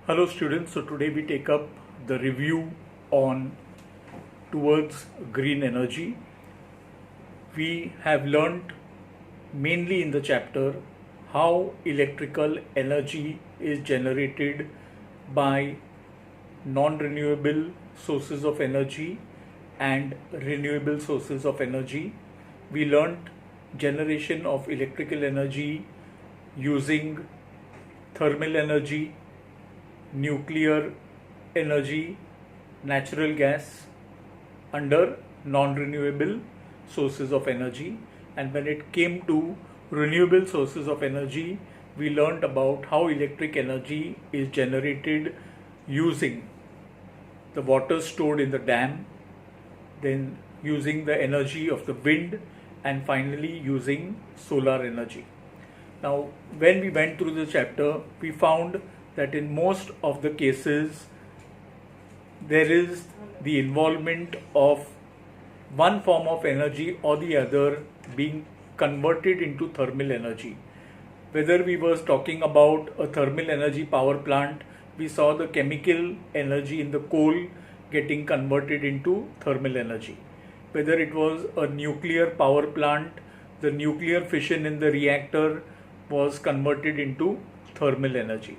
Hello students, so today we take up the review on towards green energy. We have learnt mainly in the chapter how electrical energy is generated by non-renewable sources of energy and renewable sources of energy. We learnt generation of electrical energy using thermal energy, nuclear energy, natural gas under non-renewable sources of energy. And when it came to renewable sources of energy, we learned about how electric energy is generated using the water stored in the dam, then using the energy of the wind, and finally using solar energy. Now, when we went through the chapter, we found that in most of the cases there is the involvement of one form of energy or the other being converted into thermal energy. Whether we were talking about a thermal energy power plant, we saw the chemical energy in the coal getting converted into thermal energy. Whether it was a nuclear power plant, the nuclear fission in the reactor was converted into thermal energy.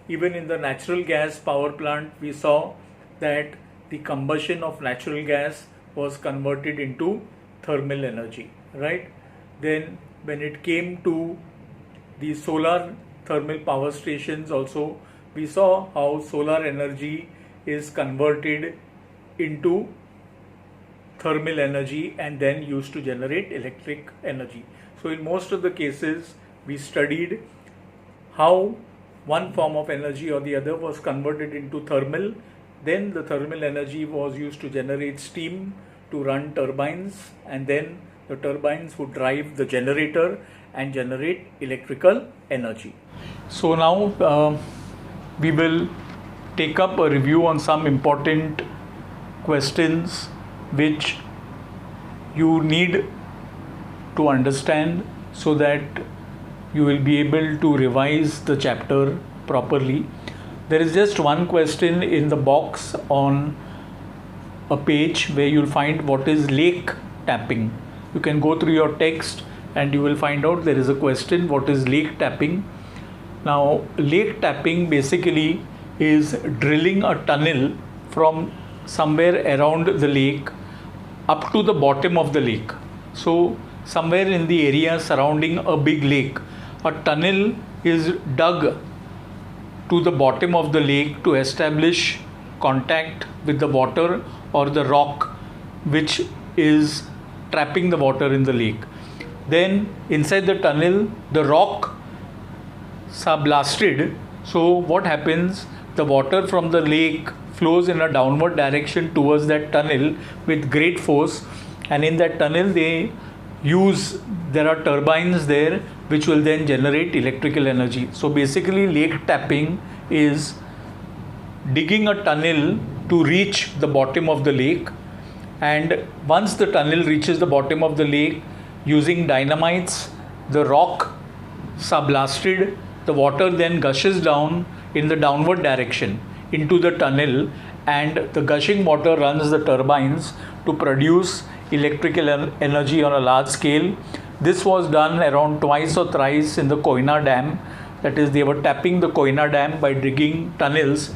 Even in the natural gas power plant, we saw that the combustion of natural gas was converted into thermal energy, right? Then when it came to the solar thermal power stations also, we saw how solar energy is converted into thermal energy and then used to generate electric energy. So in most of the cases, we studied how one form of energy or the other was converted into thermal. Then the thermal energy was used to generate steam to run turbines, and then the turbines would drive the generator and generate electrical energy. So now we will take up a review on some important questions which you need to understand so that you will be able to revise the chapter properly. There is just one question in the box on a page where you'll find what is lake tapping. You can go through your text and you will find out there is a question, what is lake tapping? Now, lake tapping basically is drilling a tunnel from somewhere around the lake up to the bottom of the lake. So somewhere in the area surrounding a big lake, a tunnel is dug to the bottom of the lake to establish contact with the water or the rock which is trapping the water in the lake. Then inside the tunnel, the rock blasted. So what happens? The water from the lake flows in a downward direction towards that tunnel with great force, and in that tunnel there are turbines there which will then generate electrical energy. So basically lake tapping is digging a tunnel to reach the bottom of the lake, and once the tunnel reaches the bottom of the lake, using dynamites, the rock blasted, the water then gushes down in the downward direction into the tunnel, and the gushing water runs the turbines to produce electrical energy on a large scale. This was done around twice or thrice in the Koyna Dam. That is, they were tapping the Koyna Dam by digging tunnels.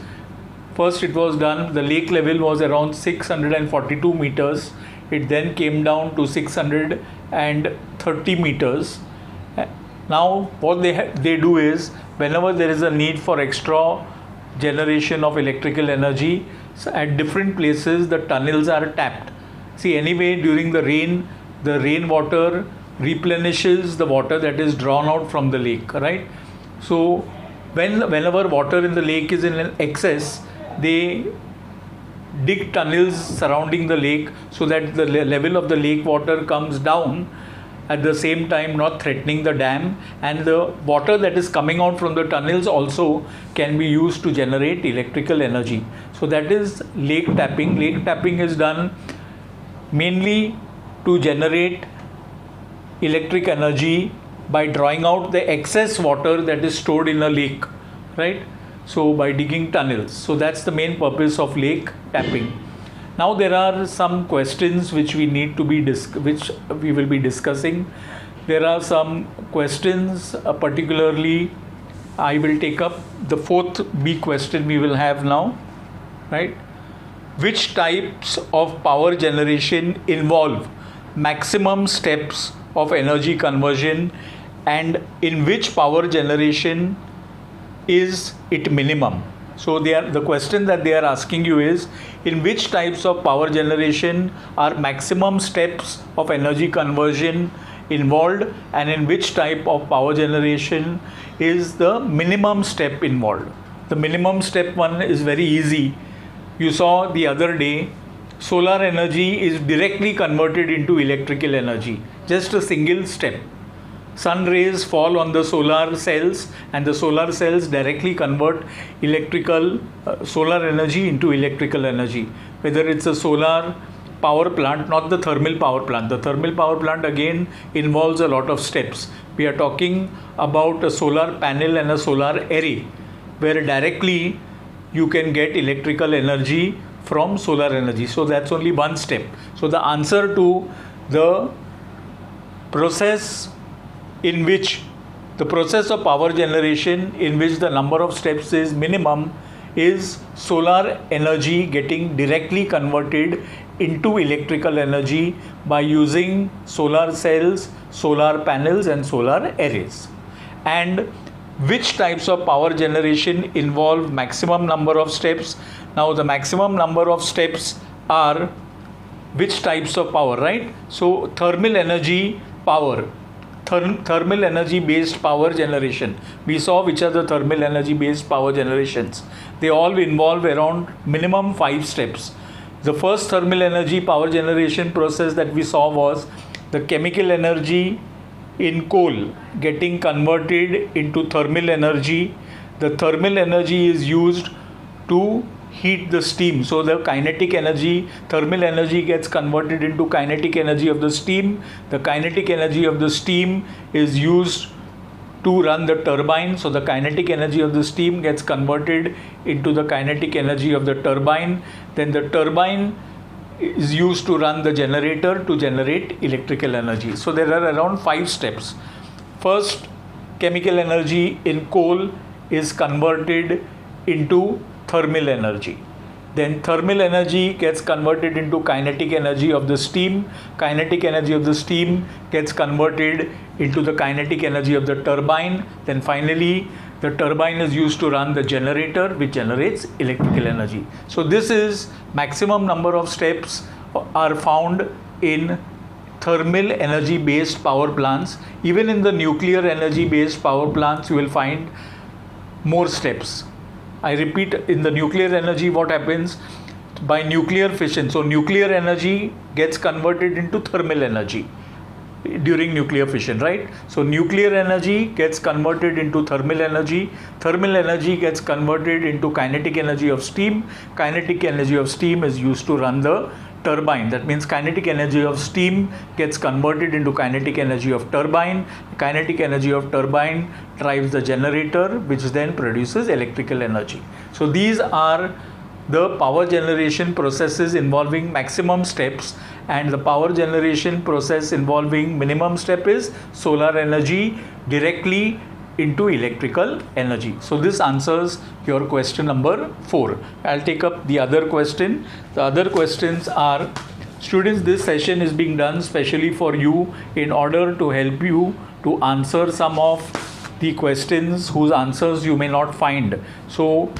First it was done, the lake level was around 642 meters. It then came down to 630 meters. Now what they do is, whenever there is a need for extra generation of electrical energy, so at different places the tunnels are tapped. See, anyway, during the rainwater replenishes the water that is drawn out from the lake, right? So whenever water in the lake is in excess, they dig tunnels surrounding the lake so that the level of the lake water comes down, at the same time not threatening the dam, and the water that is coming out from the tunnels also can be used to generate electrical energy. So that is lake tapping. Lake tapping is done mainly to generate electric energy by drawing out the excess water that is stored in a lake, right? so by digging tunnels. So that's the main purpose of lake tapping. Now there are some questions which we need to be which we will be discussing. There are some questions, particularly I will take up the fourth B question we will have now, right? Which types of power generation involve maximum steps of energy conversion, and in which power generation is it minimum? So the question that they are asking you is, in which types of power generation are maximum steps of energy conversion involved, and in which type of power generation is the minimum step involved? The minimum step one is very easy. You saw the other day, solar energy is directly converted into electrical energy, just a single step. Sun rays fall on the solar cells, and the solar cells directly convert solar energy into electrical energy. Whether it's a solar power plant, not the thermal power plant. The thermal power plant again involves a lot of steps. We are talking about a solar panel and a solar array, where directly you can get electrical energy from solar energy. So that's only one step. So the answer to the process in which the process of power generation in which the number of steps is minimum is solar energy getting directly converted into electrical energy by using solar cells, solar panels and solar arrays. And which types of power generation involve maximum number of steps? Now the maximum number of steps are which types of power, right? So thermal energy power, thermal energy based power generation. We saw which are the thermal energy based power generations. They all involve around minimum 5 steps. The first thermal energy power generation process that we saw was the chemical energy in coal getting converted into thermal energy. The thermal energy is used to heat the steam. So the kinetic energy, thermal energy gets converted into kinetic energy of the steam. The kinetic energy of the steam is used to run the turbine. So the kinetic energy of the steam gets converted into the kinetic energy of the turbine. Then the turbine is used to run the generator to generate electrical energy. So there are around 5 steps. First, chemical energy in coal is converted into thermal energy. Then thermal energy gets converted into kinetic energy of the steam. Kinetic energy of the steam gets converted into the kinetic energy of the turbine. Then finally, the turbine is used to run the generator, which generates electrical energy. So this is maximum number of steps are found in thermal energy based power plants. Even in the nuclear energy based power plants, you will find more steps. I repeat, in the nuclear energy, what happens by nuclear fission? So nuclear energy gets converted into thermal energy during nuclear fission, right? So nuclear energy gets converted into thermal energy. Thermal energy gets converted into kinetic energy of steam. Kinetic energy of steam is used to run the turbine. That means kinetic energy of steam gets converted into kinetic energy of turbine. Kinetic energy of turbine drives the generator, which then produces electrical energy. So these are the power generation processes involving maximum steps, and the power generation process involving minimum step is solar energy directly into electrical energy. So this answers your question number 4. I'll take up the other question. The other questions are, students, this session is being done specially for you in order to help you to answer some of the questions whose answers you may not find. So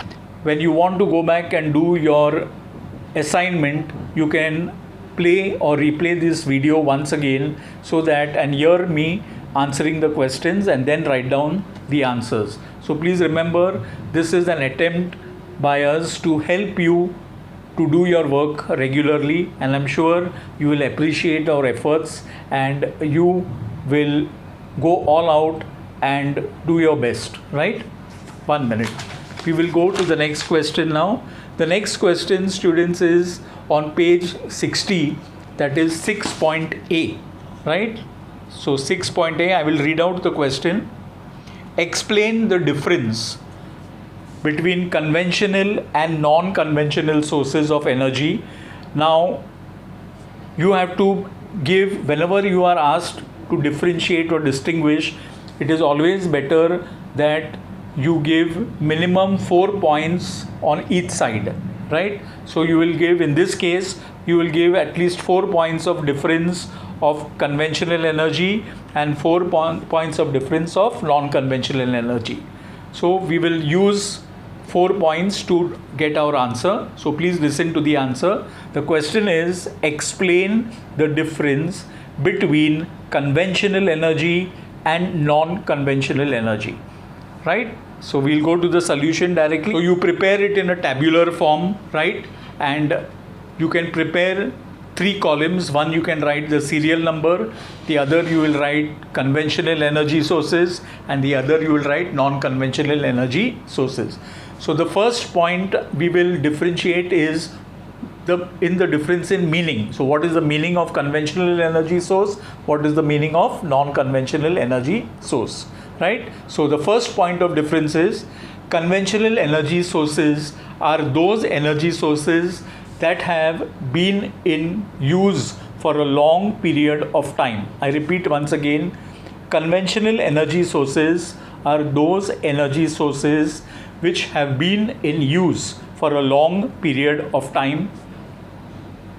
when you want to go back and do your assignment, you can play or replay this video once again so that and hear me answering the questions and then write down the answers. So please remember, this is an attempt by us to help you to do your work regularly, and I'm sure you will appreciate our efforts and you will go all out and do your best, right? 1 minute. We will go to the next question now. The next question, students, is on page 60, that is 6.A, right? So 6.A, I will read out the question. Explain the difference between conventional and non-conventional sources of energy. Now, you have to give, whenever you are asked to differentiate or distinguish, it is always better that you give minimum 4 points on each side, right? So you will give, in this case, you will give at least 4 points of difference of conventional energy and 4 points of difference of non-conventional energy. So we will use 4 points to get our answer. So please listen to the answer. The question is, explain the difference between conventional energy and non-conventional energy, right? So we'll go to the solution directly. So you prepare it in a tabular form, right? And you can prepare 3 columns. One, you can write the serial number, the other you will write conventional energy sources, and the other you will write non-conventional energy sources. So the first point we will differentiate is the difference in meaning. So what is the meaning of conventional energy source? What is the meaning of non-conventional energy source, right? So the first point of difference is conventional energy sources are those energy sources that have been in use for a long period of time. I repeat once again, conventional energy sources are those energy sources which have been in use for a long period of time.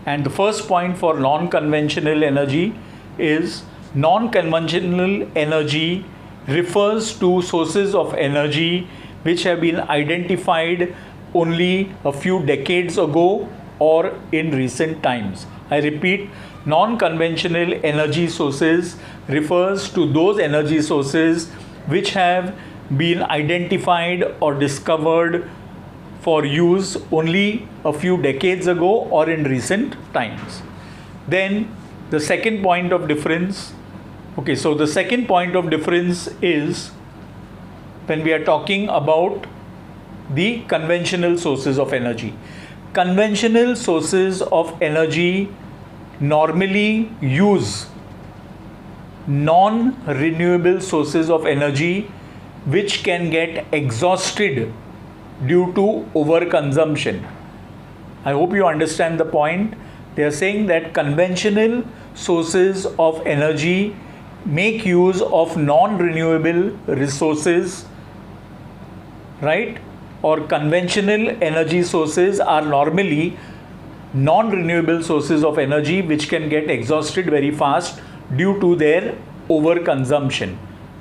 And the first point for non-conventional energy is non-conventional energy refers to sources of energy which have been identified only a few decades ago or in recent times. I repeat, non-conventional energy sources refers to those energy sources which have been identified or discovered for use only a few decades ago or in recent times. Then the second point of difference, okay, so the second point of difference is when we are talking about the conventional sources of energy. Conventional sources of energy normally use non-renewable sources of energy which can get exhausted due to overconsumption. I hope you understand the point. They are saying that conventional sources of energy make use of non-renewable resources, right? Or conventional energy sources are normally non-renewable sources of energy which can get exhausted very fast due to their overconsumption,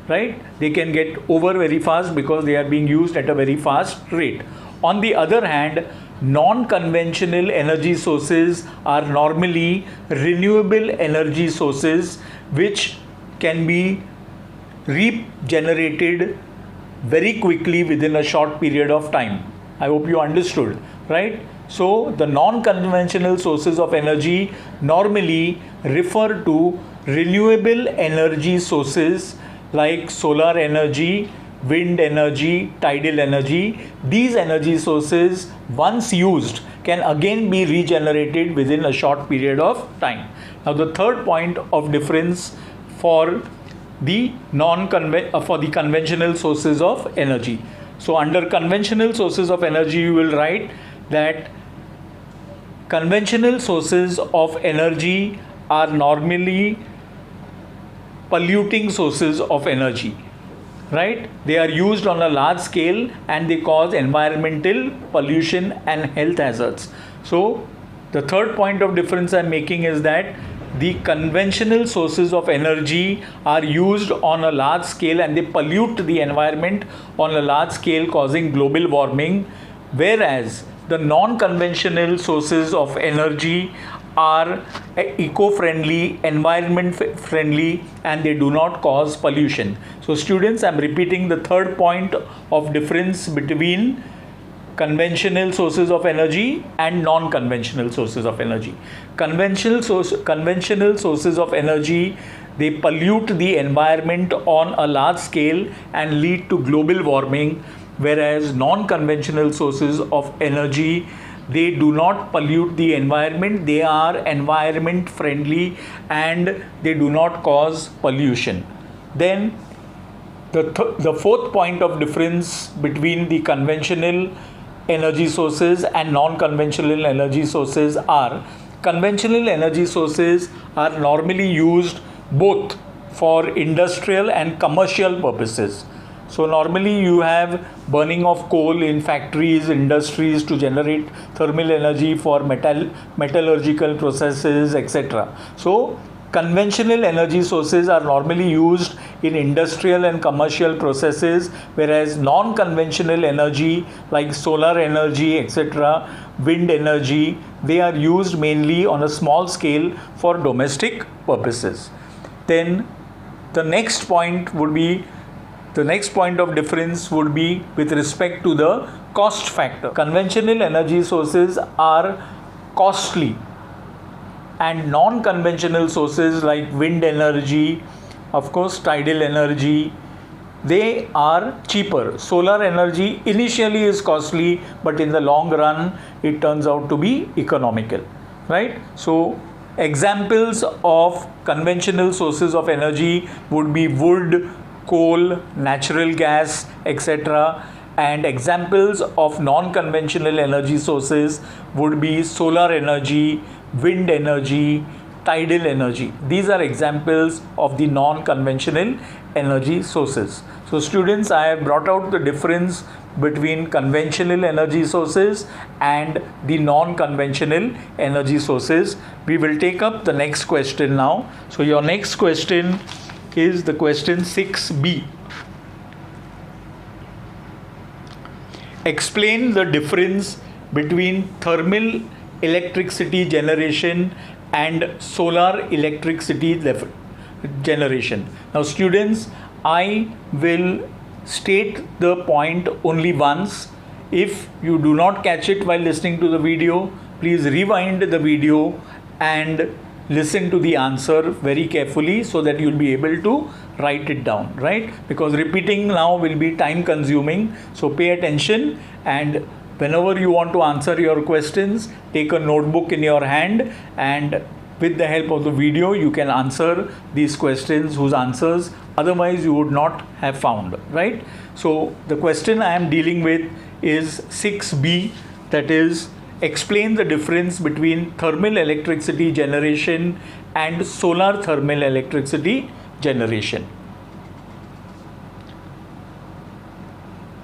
right? They can get over very fast because they are being used at a very fast rate. On the other hand, non-conventional energy sources are normally renewable energy sources which can be regenerated very quickly within a short period of time. I hope you understood, right? So the non-conventional sources of energy normally refer to renewable energy sources like solar energy, wind energy, tidal energy. These energy sources, once used, can again be regenerated within a short period of time. Now the third point of difference for the conventional sources of energy. So under conventional sources of energy, you will write that conventional sources of energy are normally polluting sources of energy, right? They are used on a large scale and they cause environmental pollution and health hazards. So the third point of difference I'm making is that the conventional sources of energy are used on a large scale and they pollute the environment on a large scale, causing global warming, whereas the non-conventional sources of energy are eco-friendly, environment-friendly, and they do not cause pollution. So students, I'm repeating the third point of difference between conventional sources of energy and non-conventional sources of energy. Conventional sources of energy, they pollute the environment on a large scale and lead to global warming, whereas non-conventional sources of energy, they do not pollute the environment, they are environment friendly and they do not cause pollution. Then The fourth point of difference between the conventional energy sources and non-conventional energy sources are conventional energy sources are normally used both for industrial and commercial purposes. So normally you have burning of coal in factories, industries to generate thermal energy for metallurgical processes, etc. So conventional energy sources are normally used in industrial and commercial processes, whereas non-conventional energy like solar energy, etc., wind energy, they are used mainly on a small scale for domestic purposes. Then the next point of difference would be with respect to the cost factor. Conventional energy sources are costly, and non-conventional sources like wind energy, of course tidal energy, they are cheaper. Solar energy initially is costly, but in the long run it turns out to be economical, right? So examples of conventional sources of energy would be wood, coal, natural gas, etc. And examples of non-conventional energy sources would be solar energy, wind energy, tidal energy. These are examples of the non-conventional energy sources. So students, I have brought out the difference between conventional energy sources and the non-conventional energy sources. We will take up the next question now. So your next question is the question 6b. Explain the difference between thermal electricity generation and solar electricity generation. Now students, I will state the point only once. If you do not catch it while listening to the video, please rewind the video and listen to the answer very carefully so that you'll be able to write it down, right? Because repeating now will be time consuming. So pay attention, and whenever you want to answer your questions, take a notebook in your hand, and with the help of the video you can answer these questions whose answers otherwise you would not have found, right? So the question I am dealing with is 6b, that is, explain the difference between thermal electricity generation and solar thermal electricity generation.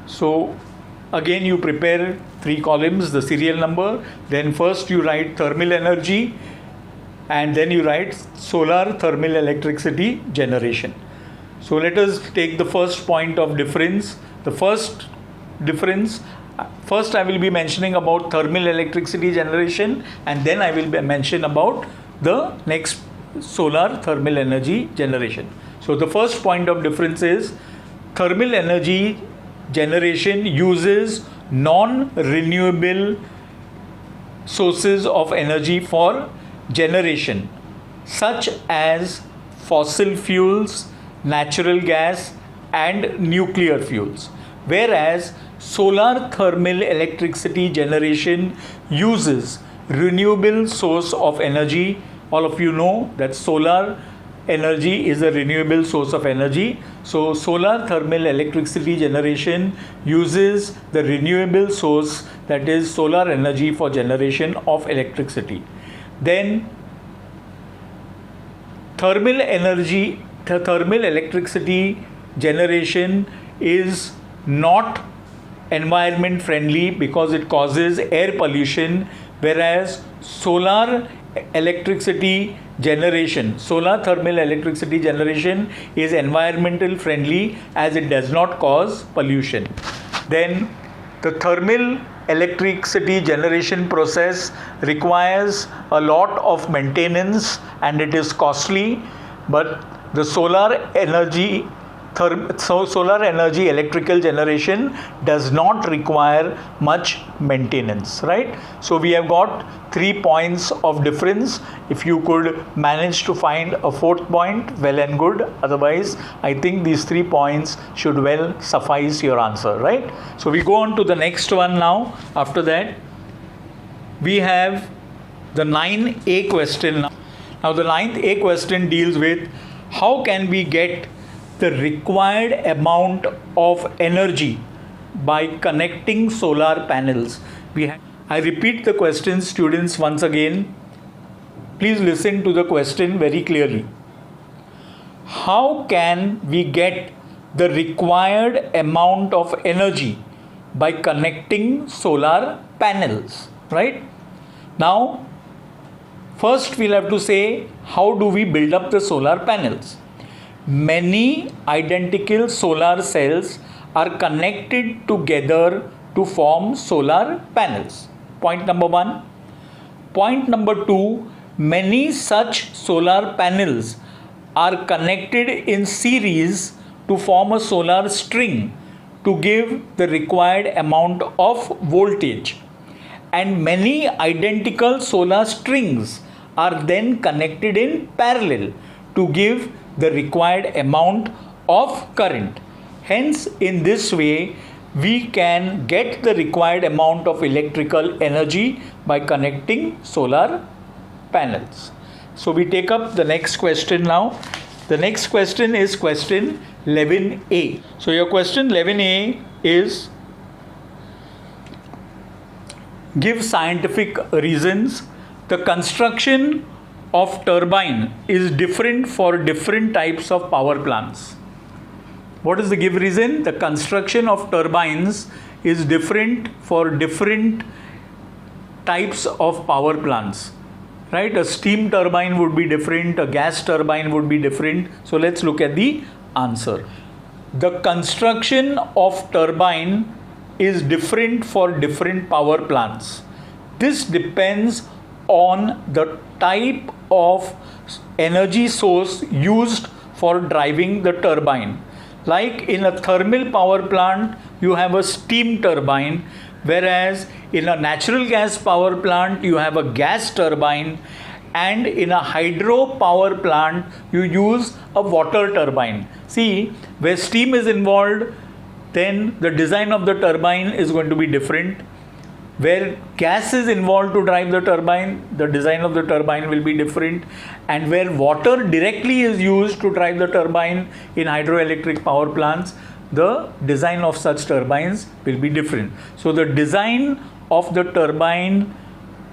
So again you prepare 3 columns, the serial number, then first you write thermal energy and then you write solar thermal electricity generation. So let us take the first point of difference. The first difference, first I will be mentioning about thermal electricity generation, and then I will mention about the next solar thermal energy generation. So the first point of difference is thermal energy generation uses non-renewable sources of energy for generation, such as fossil fuels, natural gas and nuclear fuels, whereas solar thermal electricity generation uses renewable source of energy. All of you know that solar energy is a renewable source of energy. So solar thermal electricity generation uses the renewable source, that is solar energy, for generation of electricity. Then thermal electricity generation is not environment friendly because it causes air pollution, whereas solar electricity generation, solar thermal electricity generation is environmental friendly as it does not cause pollution. Then the thermal electricity generation process requires a lot of maintenance and it is costly, but the solar energy electrical generation does not require much maintenance, right? So we have got 3 points of difference. If you could manage to find a 4th point, well and good. Otherwise, I think these 3 points should well suffice your answer, right? So we go on to the next one now. After that, we have the 9A question. Now the 9th A question deals with how can we get the required amount of energy by connecting solar panels. I repeat the question, students, once again. Please listen to the question very clearly. How can we get the required amount of energy by connecting solar panels? Right? Now, first we'll have to say, how do we build up the solar panels? Many identical solar cells are connected together to form solar panels. Point number one. Point number two, many such solar panels are connected in series to form a solar string to give the required amount of voltage. And many identical solar strings are then connected in parallel to give the required amount of current. Hence, in this way, we can get the required amount of electrical energy by connecting solar panels. So we take up the next question now. The next question is question 11A. So your question 11A is, give scientific reasons. The construction of turbine is different for different types of power plants. What is the give reason? The construction of turbines is different for different types of power plants. Right? A steam turbine would be different, a gas turbine would be different. So let's look at the answer. The construction of turbine is different for different power plants. This depends on the type of energy source used for driving the turbine. Like in a thermal power plant, you have a steam turbine, whereas in a natural gas power plant, you have a gas turbine, and in a hydro power plant, you use a water turbine. See, where steam is involved, then the design of the turbine is going to be different. Where gas is involved to drive the turbine, the design of the turbine will be different. And where water directly is used to drive the turbine in hydroelectric power plants, the design of such turbines will be different. So the design of the turbine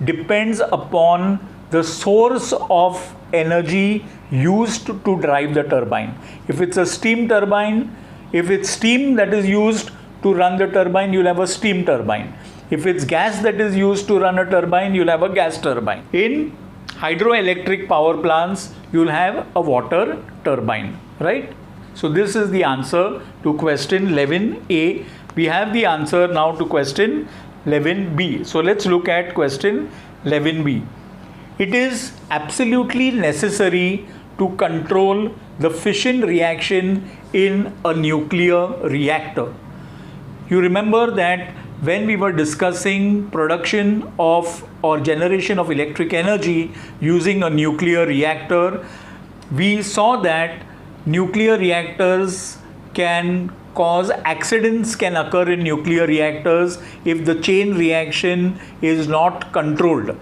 depends upon the source of energy used to drive the turbine. If it's a steam turbine, if it's steam that is used to run the turbine, you'll have a steam turbine. If it's gas that is used to run a turbine, you'll have a gas turbine. In hydroelectric power plants, you'll have a water turbine, right? So this is the answer to question 11A. We have the answer now to question 11B. So let's look at question 11B. It is absolutely necessary to control the fission reaction in a nuclear reactor. You remember that when we were discussing production of or generation of electric energy using a nuclear reactor, we saw that nuclear reactors can cause accidents, can occur in nuclear reactors if the chain reaction is not controlled.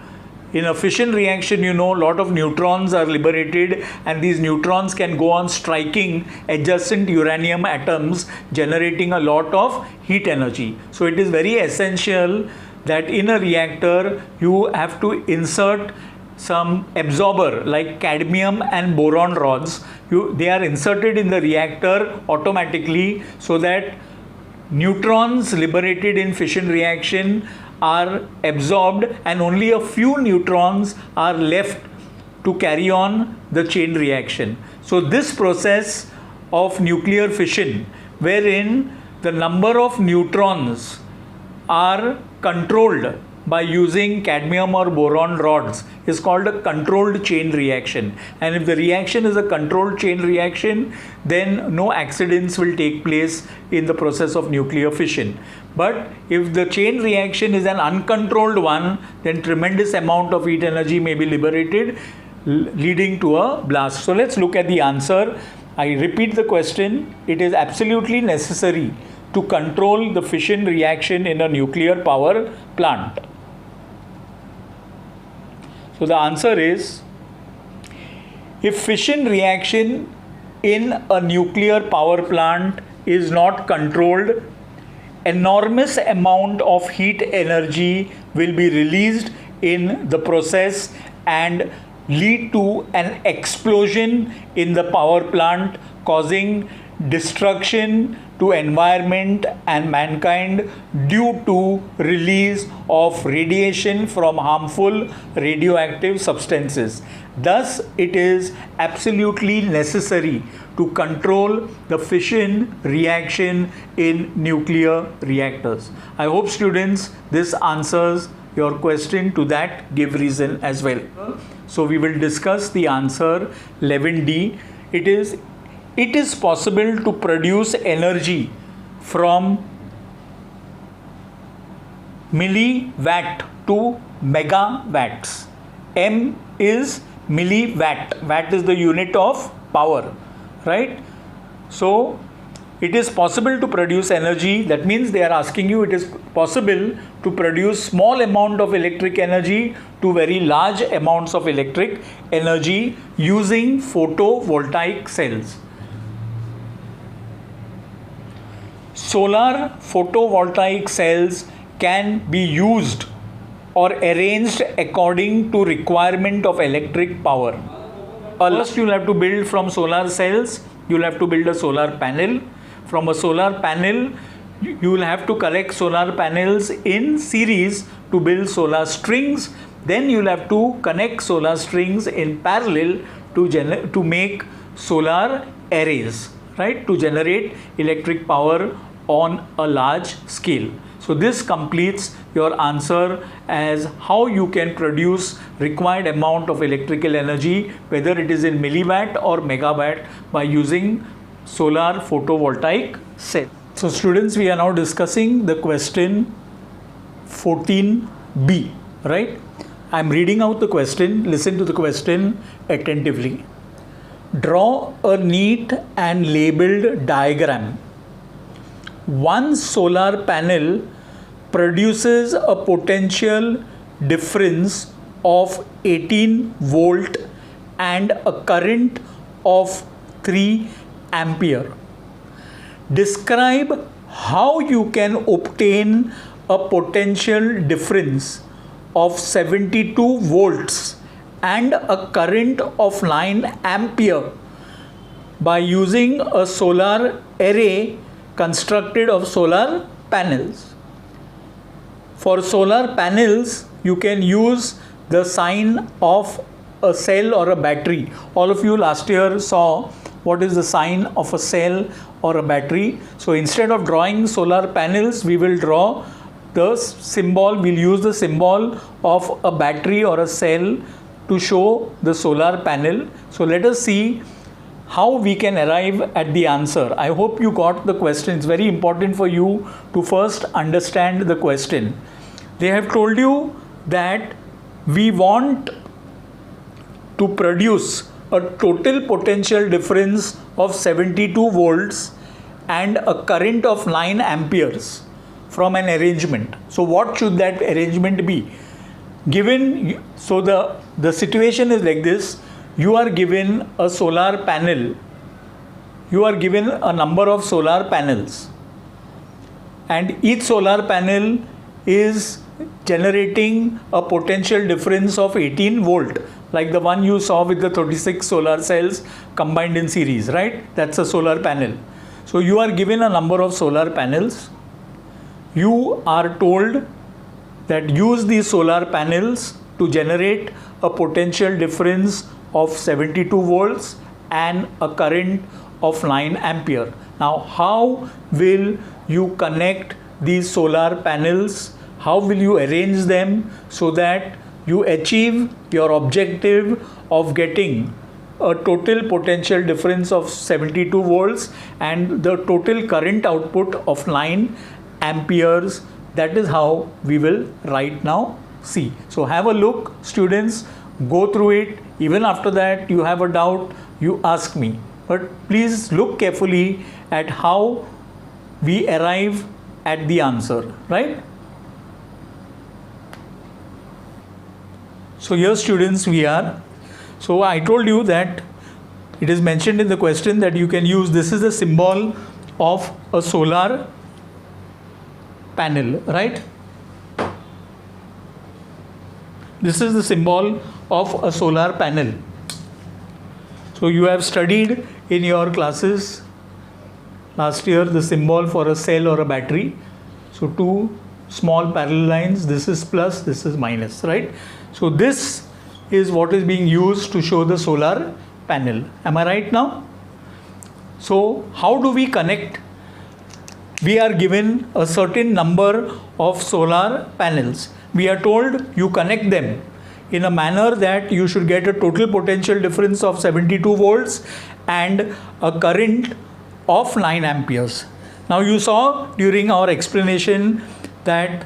In a fission reaction, you know, a lot of neutrons are liberated, and these neutrons can go on striking adjacent uranium atoms, generating a lot of heat energy. So it is very essential that in a reactor you have to insert some absorber like cadmium and boron rods. They are inserted in the reactor automatically so that neutrons liberated in fission reaction are absorbed and only a few neutrons are left to carry on the chain reaction. So this process of nuclear fission, wherein the number of neutrons are controlled by using cadmium or boron rods, is called a controlled chain reaction. And if the reaction is a controlled chain reaction, then no accidents will take place in the process of nuclear fission. But if the chain reaction is an uncontrolled one, then tremendous amount of heat energy may be liberated, leading to a blast. So let's look at the answer. I repeat the question. It is absolutely necessary to control the fission reaction in a nuclear power plant. So the answer is, if fission reaction in a nuclear power plant is not controlled, enormous amount of heat energy will be released in the process and lead to an explosion in the power plant, causing destruction to environment and mankind due to release of radiation from harmful radioactive substances. Thus, it is absolutely necessary to control the fission reaction in nuclear reactors. I hope students this answers your question to that give reason as well. So we will discuss the answer 11D. It is possible to produce energy from milliwatt to megawatts. M is milliwatt. Watt is the unit of power, right? So it is possible to produce energy. That means they are asking you, it is possible to produce small amount of electric energy to very large amounts of electric energy using photovoltaic cells. Solar photovoltaic cells can be used or arranged according to requirement of electric power. First, you'll have to build from solar cells, you'll have to build a solar panel. From a solar panel, you will have to collect solar panels in series to build solar strings. Then you'll have to connect solar strings in parallel to make solar arrays, right? To generate electric power on a large scale. So this completes your answer as how you can produce required amount of electrical energy, whether it is in milliwatt or megawatt, by using solar photovoltaic cell. So students, we are now discussing the question 14B, right? I am reading out the question. Listen to the question attentively. Draw a neat and labeled diagram. One solar panel produces a potential difference of 18 volt and a current of 3 ampere. Describe how you can obtain a potential difference of 72 volts and a current of 9 ampere by using a solar array constructed of solar panels. For solar panels, you can use the sign of a cell or a battery. All of you last year saw what is the sign of a cell or a battery. So instead of drawing solar panels, we will draw the symbol, we'll use the symbol of a battery or a cell to show the solar panel. So let us see how we can arrive at the answer. I hope you got the question. It's very important for you to first understand the question. They have told you that we want to produce a total potential difference of 72 volts and a current of 9 amperes from an arrangement. So what should that arrangement be? Given, so the situation is like this. You are given a solar panel. You are given a number of solar panels. And each solar panel is generating a potential difference of 18 volt. Like the one you saw with the 36 solar cells combined in series, right? That's a solar panel. So you are given a number of solar panels. You are told that use these solar panels to generate a potential difference of 72 volts and a current of 9 ampere. Now, how will you connect these solar panels? How will you arrange them so that you achieve your objective of getting a total potential difference of 72 volts and the total current output of 9 amperes? That is how we will right now see. So have a look, students, go through it. Even after that you have a doubt, you ask me. But please look carefully at how we arrive at the answer, right? So here students we are. So I told you that It is mentioned in the question that you can use, this is the symbol of a solar panel, right? This is the symbol of a solar panel. So you have studied in your classes last year the symbol for a cell or a battery. So two small parallel lines, this is plus, this is minus, right? So this is what is being used to show the solar panel. Am I right now? So how do we connect? We are given a certain number of solar panels. We are told you connect them in a manner that you should get a total potential difference of 72 volts and a current of 9 amperes. Now you saw during our explanation that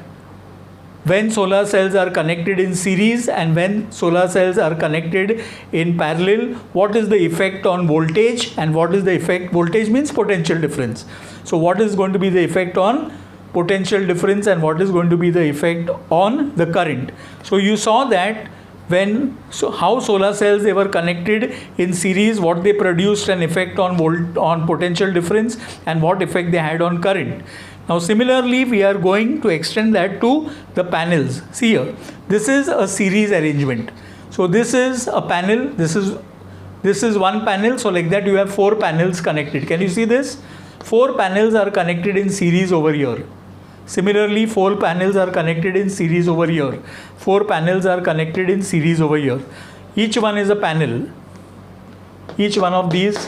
when solar cells are connected in series and when solar cells are connected in parallel, what is the effect on voltage and what is the effect? Voltage means potential difference. So what is going to be the effect on potential difference and what is going to be the effect on the current? So you saw that how solar cells, they were connected in series, what they produced an effect on potential difference and what effect they had on current. Now similarly we are going to extend that to the panels. See here, this is a series arrangement. So this is a panel, this is one panel, so like that you have 4 panels connected. Can you see this? 4 panels are connected in series over here. Similarly 4 panels are connected in series over here. 4 panels are connected in series over here. Each one is a panel. Each one of these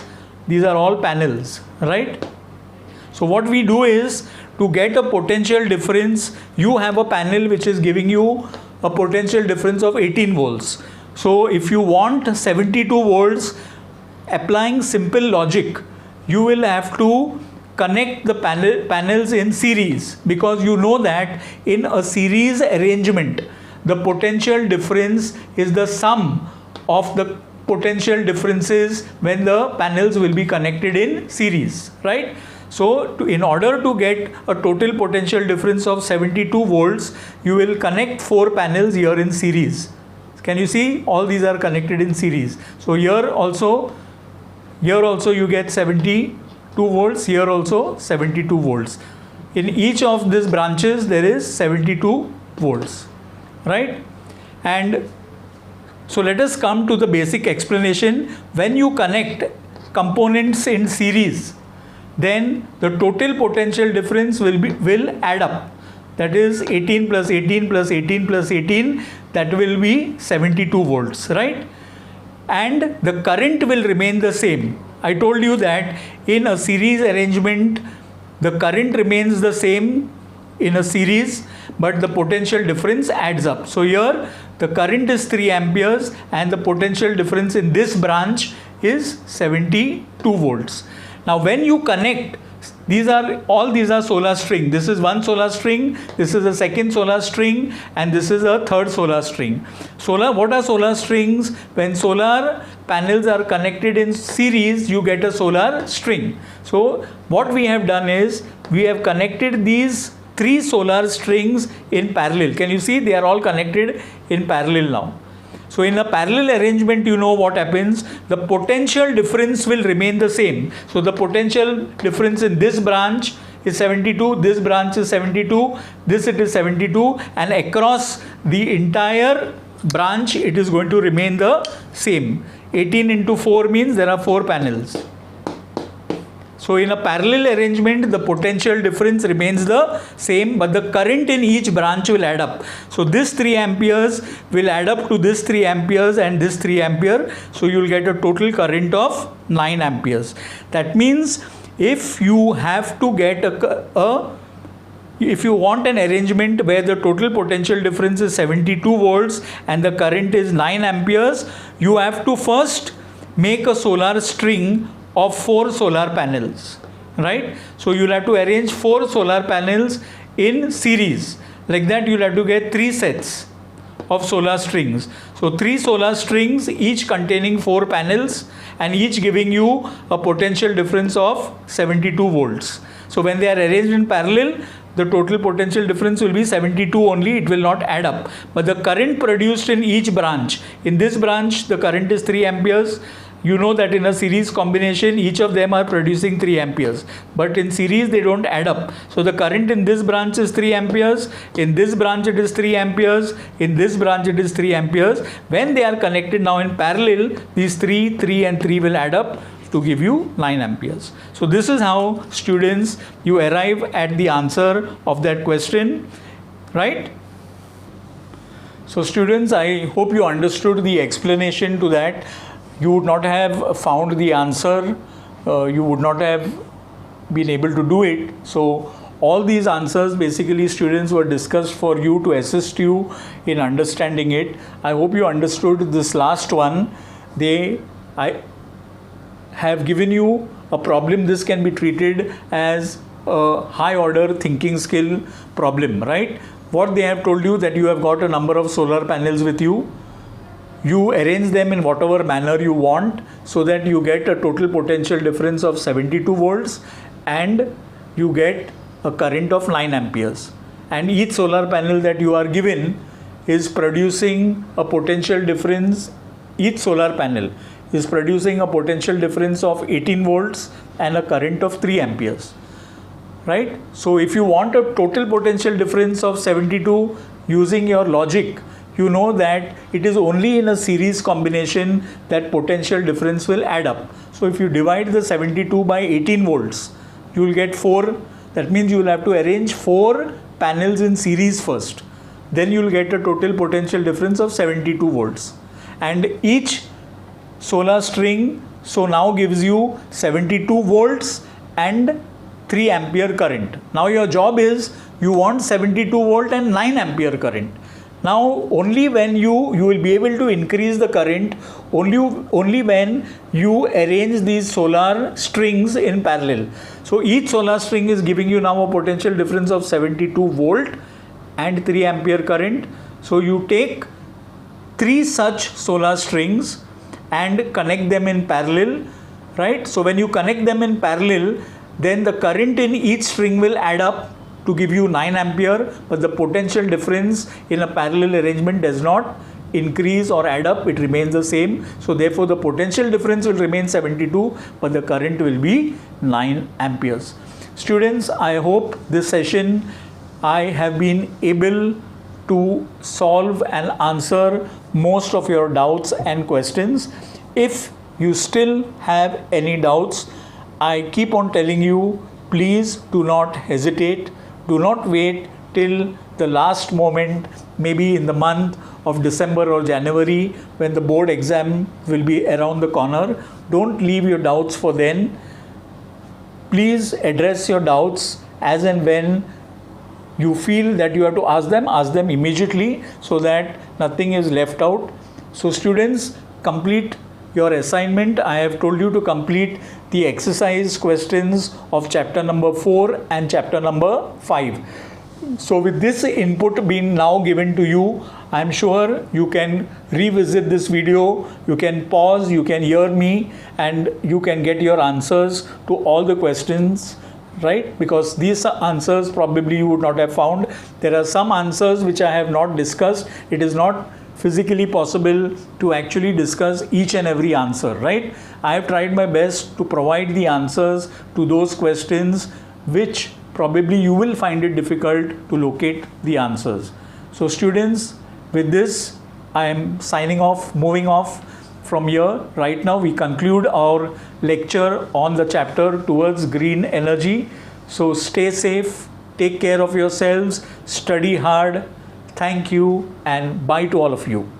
are all panels, right? So what we do is, to get a potential difference, you have a panel which is giving you a potential difference of 18 volts. So if you want 72 volts, applying simple logic, you will have to connect the panels in series, because you know that in a series arrangement, the potential difference is the sum of the potential differences when the panels will be connected in series, right? So in order to get a total potential difference of 72 volts, you will connect 4 panels here in series. Can you see? All these are connected in series. So here also you get 72 volts, here also 72 volts. In each of these branches there is 72 volts, right? And so let us come to the basic explanation. When you connect components in series, then the total potential difference will add up. That is 18 plus 18 plus 18 plus 18, that will be 72 volts, right? And the current will remain the same. I told you that in a series arrangement, the current remains the same in a series, but the potential difference adds up. So here the current is 3 amperes and the potential difference in this branch is 72 volts. Now when you connect, these are solar string. This is one solar string, this is a second solar string, and this is a third solar string. What are solar strings? When solar panels are connected in series, you get a solar string. So what we have done is, we have connected these 3 solar strings in parallel. Can you see? They are all connected in parallel now. So in a parallel arrangement, you know what happens? The potential difference will remain the same. So the potential difference in this branch is 72, this branch is 72, this it is 72, and across the entire branch it is going to remain the same. 18 into 4 means there are 4 panels. So in a parallel arrangement, the potential difference remains the same, but the current in each branch will add up. So this 3 amperes will add up to this 3 amperes and this 3 ampere. So you will get a total current of 9 amperes. That means if you have to get if you want an arrangement where the total potential difference is 72 volts and the current is 9 amperes, you have to first make a solar string of 4 solar panels, right? So you'll have to arrange 4 solar panels in series. Like that you'll have to get 3 sets of solar strings. So 3 solar strings, each containing 4 panels and each giving you a potential difference of 72 volts. So when they are arranged in parallel, the total potential difference will be 72 only, it will not add up. But the current produced in each branch, in this branch the current is 3 amperes, you know that in a series combination each of them are producing 3 amperes, but in series they don't add up. So the current in this branch is 3 amperes, in this branch it is 3 amperes, in this branch it is 3 amperes. When they are connected now in parallel, these 3, 3 and 3 will add up to give you 9 amperes. So this is how, students, you arrive at the answer of that question, right? So students, I hope you understood the explanation to that. You would not have found the answer, you would not have been able to do it. So all these answers basically, students, were discussed for you to assist you in understanding it. I hope you understood this last one. I have given you a problem. This can be treated as a high order thinking skill problem, right? What they have told you, that you have got a number of solar panels with you. You arrange them in whatever manner you want so that you get a total potential difference of 72 volts and you get a current of 9 amperes. And each solar panel that you are given is producing a potential difference, each solar panel is producing a potential difference of 18 volts and a current of 3 amperes. Right? So if you want a total potential difference of 72, using your logic, you know that it is only in a series combination that potential difference will add up. So if you divide the 72 by 18 volts, you will get 4. That means you will have to arrange 4 panels in series first. Then you will get a total potential difference of 72 volts. And each solar string so now gives you 72 volts and 3 ampere current. Now your job is, you want 72 volt and 9 ampere current. Now only when you will be able to increase the current only when you arrange these solar strings in parallel. So each solar string is giving you now a potential difference of 72 volt and 3 ampere current. So you take 3 such solar strings and connect them in parallel, right? So when you connect them in parallel, then the current in each string will add up to give you 9 ampere, but the potential difference in a parallel arrangement does not increase or add up, it remains the same. So therefore the potential difference will remain 72, but the current will be 9 amperes. Students, I hope this session I have been able to solve and answer most of your doubts and questions. If you still have any doubts, I keep on telling you, please do not hesitate. Do not wait till the last moment, maybe in the month of December or January, when the board exam will be around the corner. Don't leave your doubts for then. Please address your doubts as and when you feel that you have to ask them immediately, so that nothing is left out. So students, complete your assignment. I have told you to complete the exercise questions of chapter number 4 and chapter number 5. So with this input being now given to you, I am sure you can revisit this video, you can pause, you can hear me, and you can get your answers to all the questions, right? Because these answers probably you would not have found. There are some answers which I have not discussed. It is not physically possible to actually discuss each and every answer, right? I have tried my best to provide the answers to those questions which probably you will find it difficult to locate the answers. So students, with this I am signing off, moving off from here. Right now we conclude our lecture on the chapter towards green energy. So stay safe, take care of yourselves, study hard. Thank you and bye to all of you.